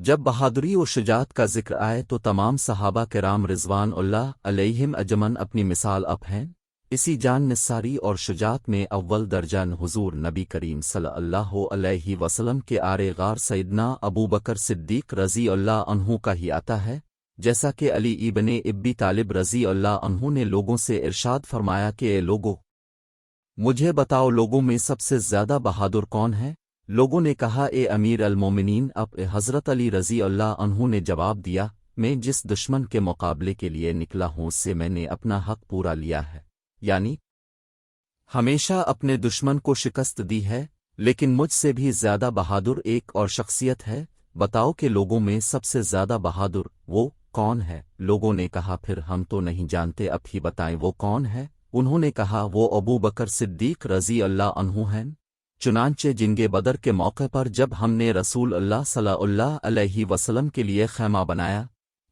جب بہادری و شجاعت کا ذکر آئے تو تمام صحابہ کرام رضوان اللہ علیہم اجمن اپنی مثال اب ہیں۔ اسی جان نثاری اور شجاعت میں اول درجہ حضور نبی کریم صلی اللہ علیہ وسلم کے آرے غار سیدنا ابو بکر صدیق رضی اللہ عنہ کا ہی آتا ہے، جیسا کہ علی ابن ابی طالب رضی اللہ عنہ نے لوگوں سے ارشاد فرمایا کہ اے لوگو، مجھے بتاؤ لوگوں میں سب سے زیادہ بہادر کون ہے؟ لوگوں نے کہا اے امیر المومنین اب حضرت علی رضی اللہ عنہ نے جواب دیا، میں جس دشمن کے مقابلے کے لیے نکلا ہوں اس سے میں نے اپنا حق پورا لیا ہے، یعنی ہمیشہ اپنے دشمن کو شکست دی ہے، لیکن مجھ سے بھی زیادہ بہادر ایک اور شخصیت ہے، بتاؤ کہ لوگوں میں سب سے زیادہ بہادر وہ کون ہے؟ لوگوں نے کہا پھر ہم تو نہیں جانتے، اب ہی بتائیں وہ کون ہے؟ انہوں نے کہا وہ ابو بکر صدیق رضی اللہ عنہ ہیں۔ چنانچہ جنگ بدر کے موقع پر جب ہم نے رسول اللہ صلی اللہ علیہ وسلم کے لیے خیمہ بنایا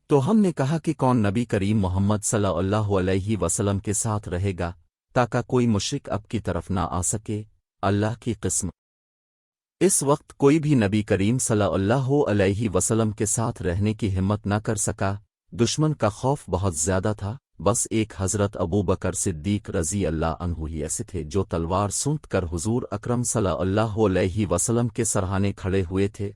تو ہم نے کہا کہ کون نبی کریم محمد صلی اللہ علیہ وسلم کے ساتھ رہے گا تاکہ کوئی مشرک اب کی طرف نہ آ سکے۔ اللہ کی قسم اس وقت کوئی بھی نبی کریم صلی اللہ علیہ وسلم کے ساتھ رہنے کی ہمت نہ کر سکا، دشمن کا خوف بہت زیادہ تھا، بس ایک حضرت ابو بکر صدیق رضی اللہ عنہ ہی ایسے تھے جو تلوار سونت کر حضور اکرم صلی اللہ علیہ وسلم کے سرہانے کھڑے ہوئے تھے۔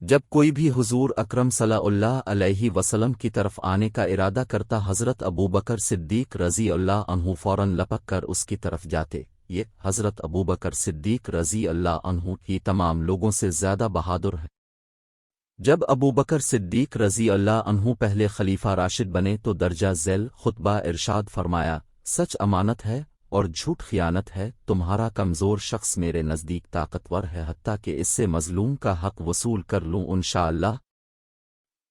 جب کوئی بھی حضور اکرم صلی اللہ علیہ وسلم کی طرف آنے کا ارادہ کرتا حضرت ابو بکر صدیق رضی اللہ عنہ فوراً لپک کر اس کی طرف جاتے۔ یہ حضرت ابو بکر صدیق رضی اللہ عنہ ہی تمام لوگوں سے زیادہ بہادر ہے۔ جب ابو بکر صدیق رضی اللہ عنہ پہلے خلیفہ راشد بنے تو درجہ ذیل خطبہ ارشاد فرمایا، سچ امانت ہے اور جھوٹ خیانت ہے، تمہارا کمزور شخص میرے نزدیک طاقتور ہے حتیٰ کہ اس سے مظلوم کا حق وصول کر لوں انشاءاللہ۔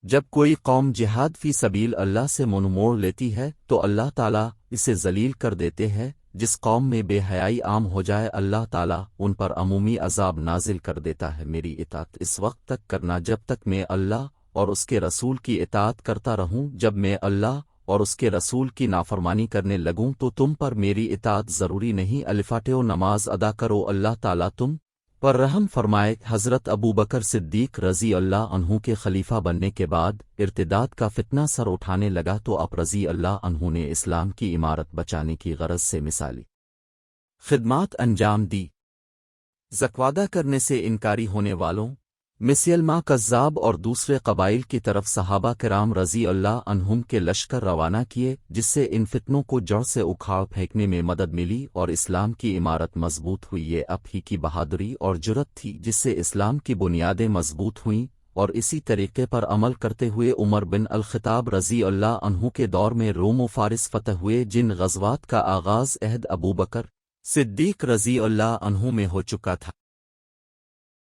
جب کوئی قوم جہاد فی سبیل اللہ سے منہ موڑ لیتی ہے تو اللہ تعالیٰ اسے ذلیل کر دیتے ہیں۔ جس قوم میں بے حیائی عام ہو جائے اللہ تعالیٰ ان پر عمومی عذاب نازل کر دیتا ہے۔ میری اطاعت اس وقت تک کرنا جب تک میں اللہ اور اس کے رسول کی اطاعت کرتا رہوں، جب میں اللہ اور اس کے رسول کی نافرمانی کرنے لگوں تو تم پر میری اطاعت ضروری نہیں۔ الفاتحہ نماز ادا کرو، اللہ تعالیٰ تم پر رحم فرمائے۔ حضرت ابو بکر صدیق رضی اللہ عنہ کے خلیفہ بننے کے بعد ارتداد کا فتنہ سر اٹھانے لگا تو اب رضی اللہ عنہ نے اسلام کی عمارت بچانے کی غرض سے مثالی خدمات انجام دی۔ زکوادہ کرنے سے انکاری ہونے والوں مسیلمہ کذاب اور دوسرے قبائل کی طرف صحابہ کرام رضی اللہ عنہم کے لشکر روانہ کیے، جس سے ان فتنوں کو جڑ سے اکھاڑ پھینکنے میں مدد ملی اور اسلام کی عمارت مضبوط ہوئی۔ یہ اب ہی کی بہادری اور جرأت تھی جس سے اسلام کی بنیادیں مضبوط ہوئیں، اور اسی طریقے پر عمل کرتے ہوئے عمر بن الخطاب رضی اللہ عنہ کے دور میں روم و فارس فتح ہوئے، جن غزوات کا آغاز عہد ابو بکر صدیق رضی اللہ عنہ میں ہو چکا تھا۔